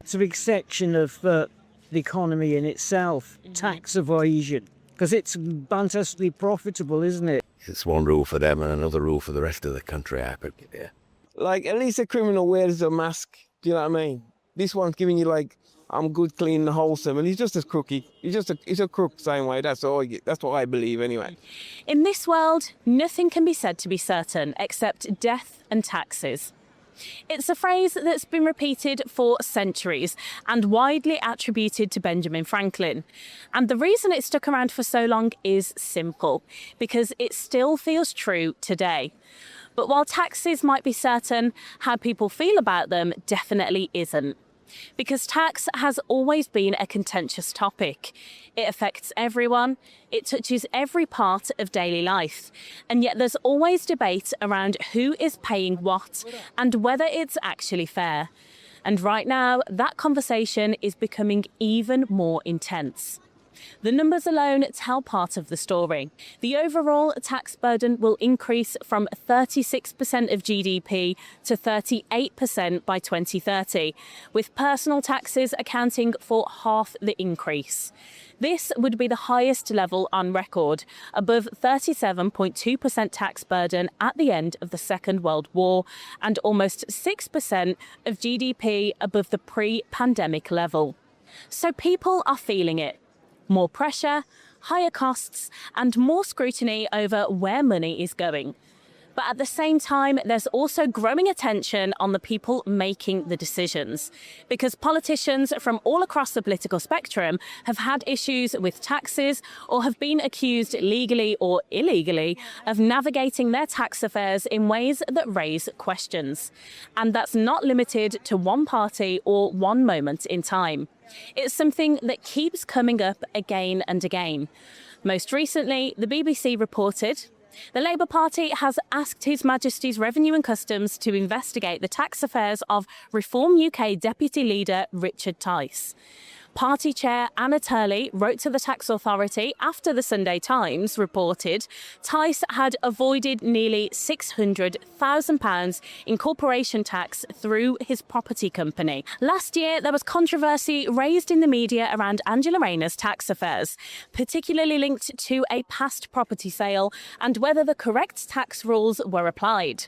It's a big section of the economy in itself, tax evasion, because it's fantastically profitable, isn't it? It's one rule for them and another rule for the rest of the country, I could, yeah. Like, at least a criminal wears a mask, do you know what I mean? This one's giving you like, I'm good, clean, and wholesome, and he's just as crooky. He's a crook same way, that's what I believe anyway. In this world, nothing can be said to be certain except death and taxes. It's a phrase that's been repeated for centuries and widely attributed to Benjamin Franklin. And the reason it stuck around for so long is simple, because it still feels true today. But while taxes might be certain, how people feel about them definitely isn't. Because tax has always been a contentious topic. It affects everyone, it touches every part of daily life, and yet there's always debate around who is paying what and whether it's actually fair. And right now, that conversation is becoming even more intense. The numbers alone tell part of the story. The overall tax burden will increase from 36% of GDP to 38% by 2030, with personal taxes accounting for half the increase. This would be the highest level on record, above 37.2% tax burden at the end of the Second World War and almost 6% of GDP above the pre-pandemic level. So people are feeling it. More pressure, higher costs, and more scrutiny over where money is going. But at the same time, there's also growing attention on the people making the decisions, because politicians from all across the political spectrum have had issues with taxes or have been accused legally or illegally of navigating their tax affairs in ways that raise questions. And that's not limited to one party or one moment in time. It's something that keeps coming up again and again. Most recently, the BBC reported the Labour Party has asked His Majesty's Revenue and Customs to investigate the tax affairs of Reform UK Deputy Leader Richard Tice. Party chair Anna Turley wrote to the tax authority after the Sunday Times reported Tice had avoided nearly £600,000 in corporation tax through his property company. Last year, there was controversy raised in the media around Angela Rayner's tax affairs, particularly linked to a past property sale and whether the correct tax rules were applied.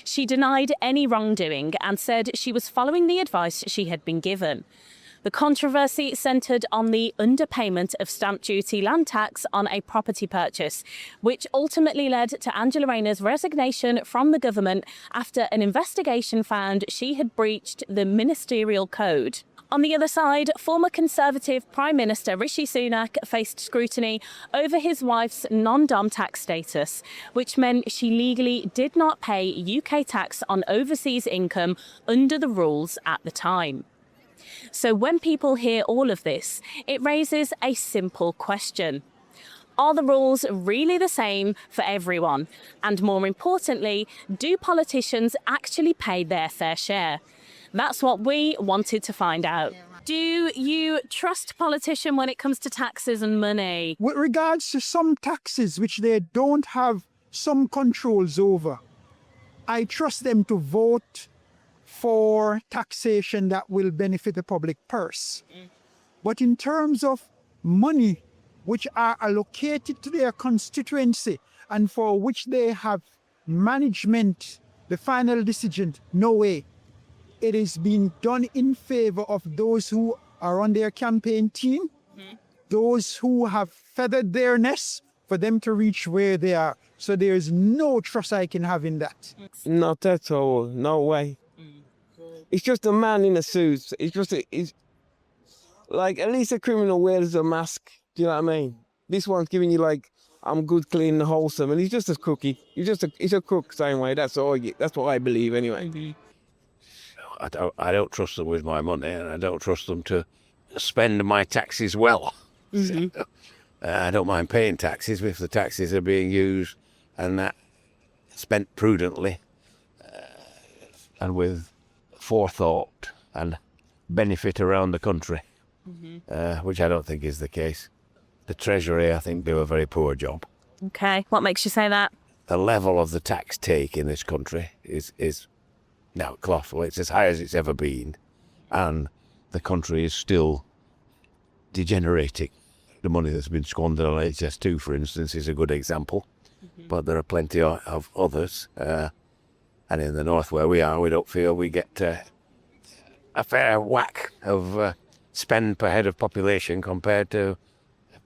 She denied any wrongdoing and said she was following the advice she had been given. The controversy centred on the underpayment of stamp duty land tax on a property purchase, which ultimately led to Angela Rayner's resignation from the government after an investigation found she had breached the ministerial code. On the other side, former Conservative Prime Minister Rishi Sunak faced scrutiny over his wife's non-dom tax status, which meant she legally did not pay UK tax on overseas income under the rules at the time. So when people hear all of this, it raises a simple question. Are the rules really the same for everyone? And more importantly, do politicians actually pay their fair share? That's what we wanted to find out. Do you trust politicians when it comes to taxes and money? With regards to some taxes which they don't have some controls over, I trust them to vote for taxation that will benefit the public purse. But in terms of money which are allocated to their constituency and for which they have management, the final decision, no way. It is being done in favor of those who are on their campaign team, those who have feathered their nests for them to reach where they are. So there is no trust I can have in that. Not at all, no way. It's just a man in a suit. It's like, at least a criminal wears a mask. Do you know what I mean? This one's giving you like, I'm good, clean, and wholesome, and he's just as crooky. He's a crook same way. That's what I believe anyway. I don't trust them with my money, and I don't trust them to spend my taxes well. I don't mind paying taxes if the taxes are being used and that spent prudently and with forethought and benefit around the country, which I don't think is the case. The Treasury, I think, do a very poor job. Okay, what makes you say that? The level of the tax take in this country is now colossal. It's as high as it's ever been, and the country is still degenerating. The money that's been squandered on HS2, for instance, is a good example, but there are plenty of others. And in the north where we are, we don't feel we get a fair whack of spend per head of population compared to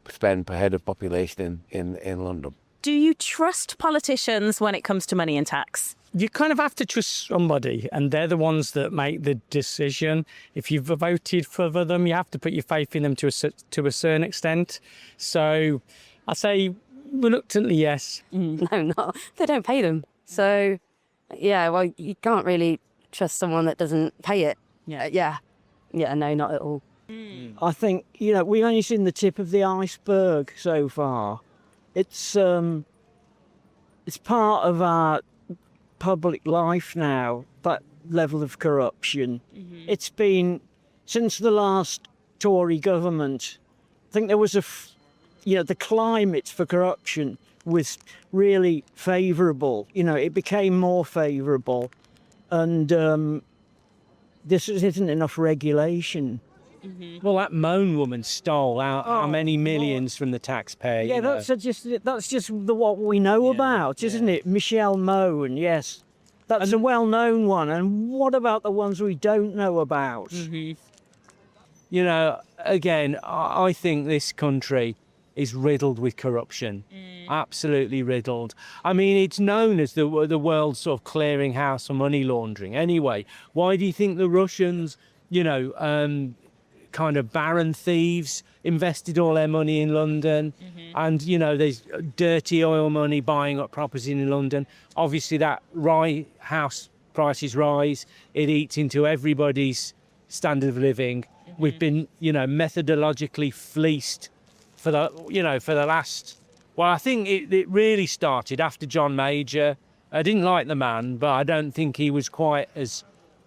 spend per head of population in London. Do you trust politicians when it comes to money and tax? You kind of have to trust somebody, and they're the ones that make the decision. If you've voted for them, you have to put your faith in them to a certain extent. So I say reluctantly yes. No, not. They don't pay them. So, yeah, well, you can't really trust someone that doesn't pay it. Yeah, no, not at all. I think, we've only seen the tip of the iceberg so far. It's part of our public life now, that level of corruption. It's been since the last Tory government. I think there was the climate for corruption was really favourable. It became more favourable, and this isn't enough regulation. Well, that Moan woman stole out how many millions from the taxpayer? Yeah, that's just what we know about, isn't it? Michelle Moan, yes. That's a well-known one. And what about the ones we don't know about? Again, I think this country is riddled with corruption. Absolutely riddled. I mean, it's known as the world's sort of clearinghouse for money laundering. Anyway, why do you think the Russians, kind of barren thieves invested all their money in London, and there's dirty oil money buying up property in London? Obviously that house prices rise, it eats into everybody's standard of living. We've been methodologically fleeced for the last, well, I think it really started after John Major. I didn't like the man, but I don't think he was quite as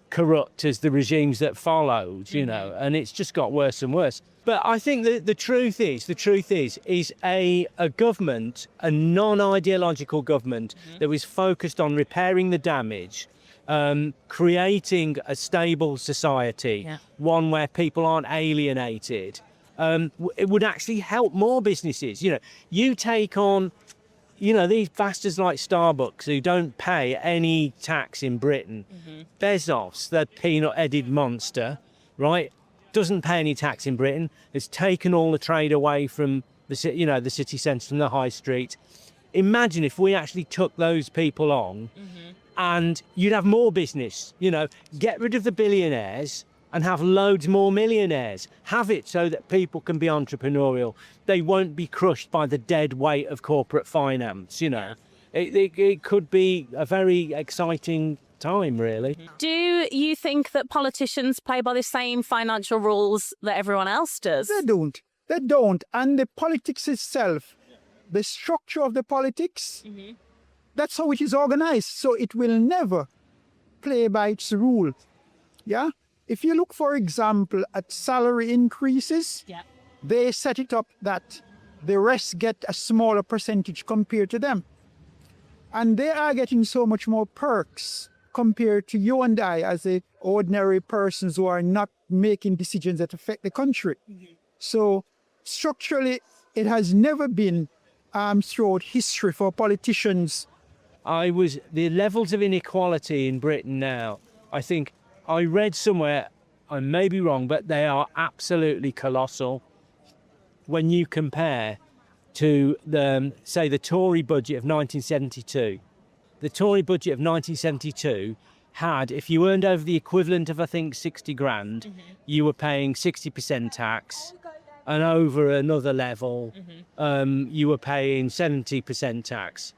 corrupt as the regimes that followed, and it's just got worse and worse. But I think that the truth is a government, a non-ideological government that was focused on repairing the damage, creating a stable society, one where people aren't alienated. It would actually help more businesses. You take on these bastards like Starbucks who don't pay any tax in Britain. Bezos, the peanut-headed monster, right, doesn't pay any tax in Britain. Has taken all the trade away from the city centre, from the high street. Imagine if we actually took those people on, and you'd have more business. Get rid of the billionaires and have loads more millionaires. Have it so that people can be entrepreneurial. They won't be crushed by the dead weight of corporate finance, It could be a very exciting time, really. Do you think that politicians play by the same financial rules that everyone else does? They don't. And the politics itself, the structure of the politics, that's how it is organized. So it will never play by its rule. Yeah? If you look, for example, at salary increases, they set it up that the rest get a smaller percentage compared to them. And they are getting so much more perks compared to you and I as a ordinary persons who are not making decisions that affect the country. So structurally, it has never been throughout history for politicians. The levels of inequality in Britain now, I think, I read somewhere, I may be wrong, but they are absolutely colossal when you compare to the Tory budget of 1972. The Tory budget of 1972 had, if you earned over the equivalent of, I think, 60 grand, you were paying 60% tax, and over another level, you were paying 70% tax.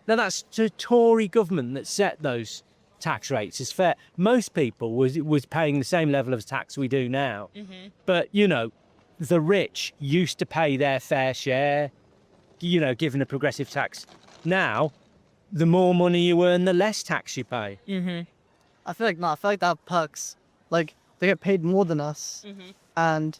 Now, that's the Tory government that set those tax rates. It's fair. Most people was paying the same level of tax we do now. But, the rich used to pay their fair share, given a progressive tax. Now, the more money you earn, the less tax you pay. I feel like that perks. Like, they get paid more than us, and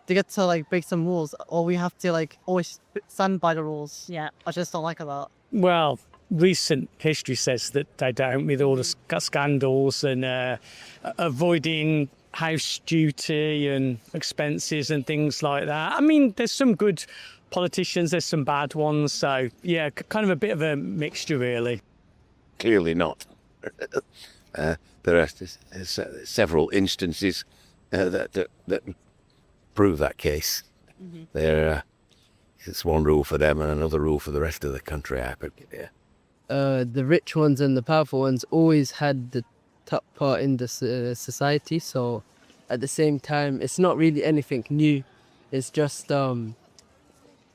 they get to break some rules, or we have to always stand by the rules. I just don't like that. Well, recent history says that they don't, with all the scandals and avoiding house duty and expenses and things like that. I mean, there's some good politicians, there's some bad ones. So, yeah, kind of a bit of a mixture, really. Clearly not. There are several instances that prove that case. It's one rule for them and another rule for the rest of the country, I think. Yeah. The rich ones and the powerful ones always had the top part in the society. So at the same time, it's not really anything new. It's just,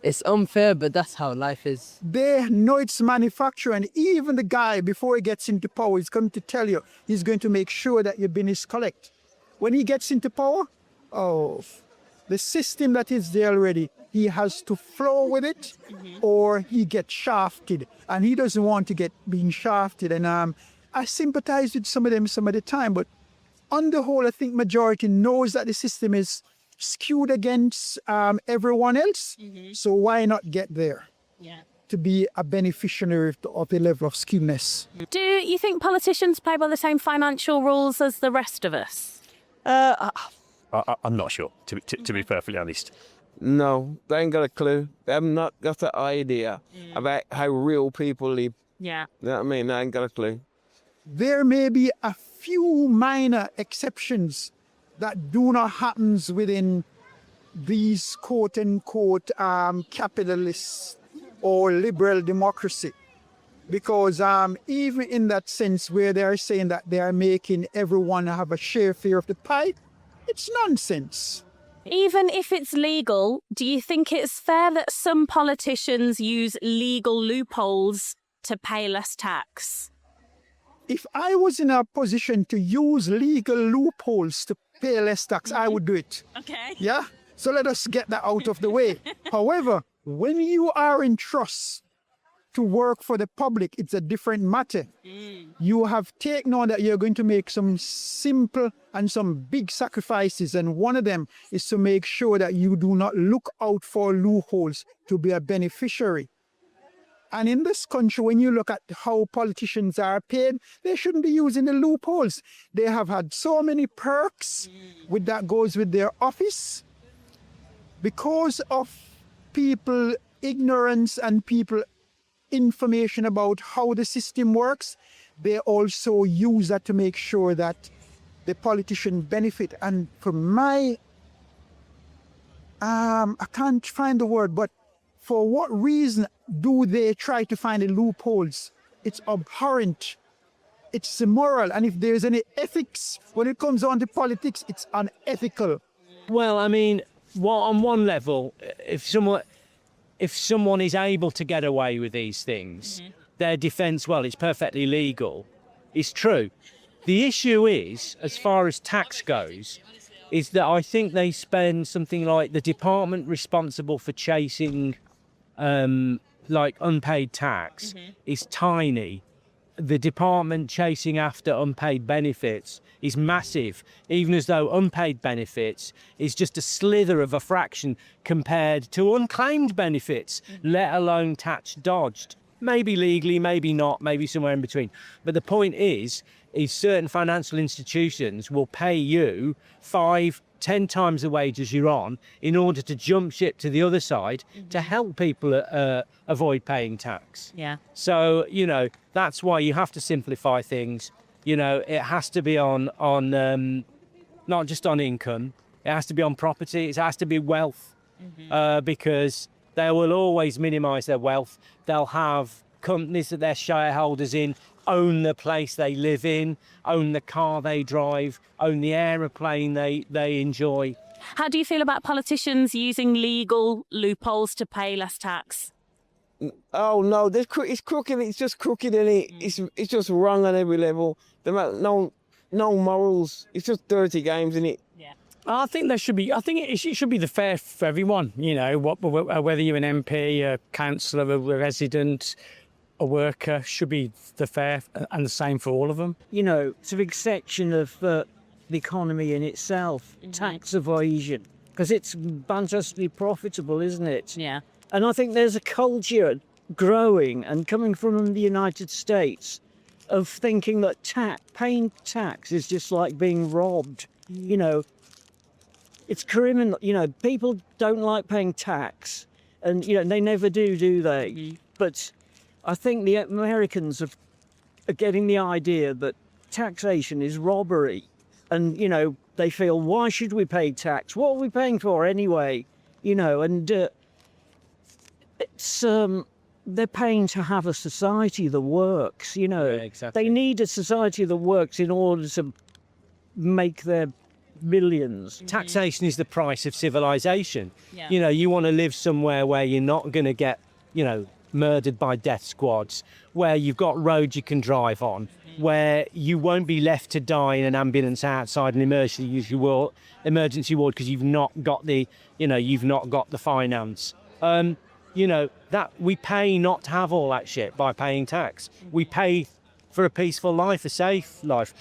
it's unfair, but that's how life is. They know it's manufactured, and even the guy, before he gets into power, is going to tell you he's going to make sure that your bin is collect. When he gets into power, the system that is there already, he has to flow with it, or he gets shafted, and he doesn't want to get being shafted. And I sympathize with some of them some of the time, but on the whole, I think majority knows that the system is skewed against everyone else. So why not get there? To be a beneficiary of the level of skewness. Do you think politicians play by the same financial rules as the rest of us? I'm not sure, to be perfectly honest. No, they ain't got a clue. They have not got an idea about how real people live. Yeah. You know what I mean? They ain't got a clue. There may be a few minor exceptions that do not happen within these quote-unquote capitalist or liberal democracy. Because even in that sense where they are saying that they are making everyone have a share of the pie, it's nonsense. Even if it's legal, do you think it's fair that some politicians use legal loopholes to pay less tax? If I was in a position to use legal loopholes to pay less tax, I would do it. Okay. Yeah? So let us get that out of the way. However, when you are in trust to work for the public, it's a different matter. You have taken on that you're going to make some simple and some big sacrifices, and one of them is to make sure that you do not look out for loopholes to be a beneficiary. And in this country, when you look at how politicians are paid, they shouldn't be using the loopholes. They have had so many perks with that goes with their office. Because of people ignorance and people information about how the system works, they also use that to make sure that the politician benefit. And for my, I can't find the word, but for what reason do they try to find the loopholes? It's abhorrent. It's immoral. And if there's any ethics, when it comes on to politics, it's unethical. Well, I mean, on one level, if someone is able to get away with these things, their defence, well, it's perfectly legal, is true. The issue is, as far as tax goes, is that I think they spend something like the department responsible for chasing like unpaid tax is tiny. The department chasing after unpaid benefits is massive, even as though unpaid benefits is just a slither of a fraction compared to unclaimed benefits, let alone tax dodged. Maybe legally, maybe not, maybe somewhere in between. But the point is certain financial institutions will pay you 5-10 times the wages you're on in order to jump ship to the other side to help people avoid paying tax. Yeah. So, you know, that's why you have to simplify things. You know, it has to be on not just on income, it has to be on property, it has to be wealth, because they will always minimise their wealth. They'll have companies that they're shareholders in own the place they live in, own the car they drive, own the aeroplane they enjoy. How do you feel about politicians using legal loopholes to pay less tax? Oh no, it's crooked. It's just crooked, and it's just wrong on every level. No morals. It's just dirty games, isn't it? Yeah. I think there should be. I think it should be the fair for everyone. You know, whether you're an MP, a councillor, a resident, a worker, should be the fair and the same for all of them. You know, it's a big section of the economy in itself, tax evasion, because it's fantastically profitable, isn't it? Yeah. And I think there's a culture growing and coming from the United States of thinking that paying tax is just like being robbed. you know, it's criminal. You know, people don't like paying tax, and you know they never do they? But I think the Americans are getting the idea that taxation is robbery, and you know they feel, why should we pay tax? What are we paying for anyway? You know, and it's they're paying to have a society that works. You know, exactly. they need a society that works in order to make their millions. Taxation is the price of civilization. Yeah. You know, you want to live somewhere where you're not going to get, you know, murdered by death squads, where you've got roads you can drive on, where you won't be left to die in an ambulance outside an emergency ward because you've not got the, you know, you've not got the finance. You know, that we pay not to have all that shit by paying tax. We pay for a peaceful life, a safe life.